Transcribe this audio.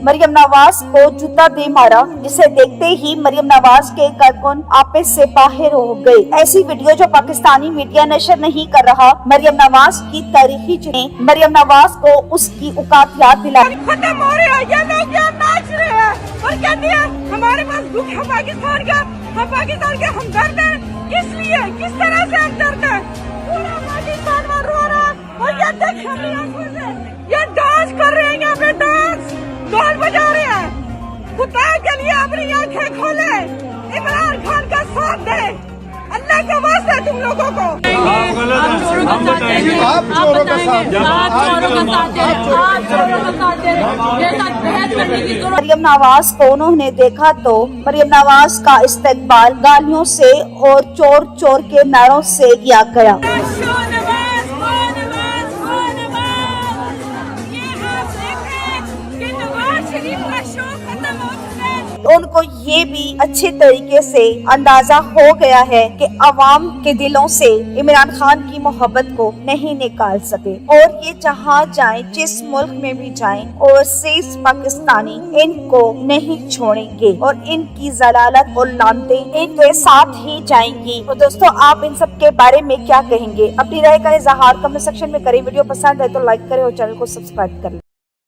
मरियम नवाज को जूता दे मारा, जिसे देखते ही मरियम नवाज के कारकुन आपस से बाहर हो गए। ऐसी वीडियो जो पाकिस्तानी मीडिया नशर नहीं कर रहा, मरियम नवाज की तारीखी जिन्हें मरियम नवाज को उसकी औकात याद दिलाई। खत्म हो रहे हैं, ये लोग यहाँ नाच रहे हैं और कहते हैं हमारे पास दुख है पाकिस्तान का, हम पाकिस्तान के हमदर्द हैं। किस लिए, किस तरह से हमदर्द है? पूरा पाकिस्तान में रो रहा है और ये देख अपनी आंखों से ये डांस कर रहे हैं, यहाँ पे डांस ढोल बजा रहे हैं। खुदा के लिए अपनी आंखें खोले, इमरान खान का साथ दे, अल्लाह के वास्ते तुम लोगों को। मरियम नवाज को उन्होंने देखा तो मरियम नवाज का इस्तकबाल गालियों से और चोर चोर के नारों से किया गया। उनको ये भी अच्छे तरीके से अंदाजा हो गया है कि अवाम के दिलों से इमरान खान की मोहब्बत को नहीं निकाल सके, और ये जहाँ जाएं, जिस मुल्क में भी जाएं, ओवरसीज पाकिस्तानी इनको नहीं छोड़ेंगे और इनकी जलालत और लानतें इनके साथ ही जाएंगी। तो दोस्तों, आप इन सब के बारे में क्या कहेंगे? अपनी राय का इजहार कमेंट सेक्शन में करें। वीडियो पसंद है तो लाइक करें और चैनल को सब्सक्राइब करें।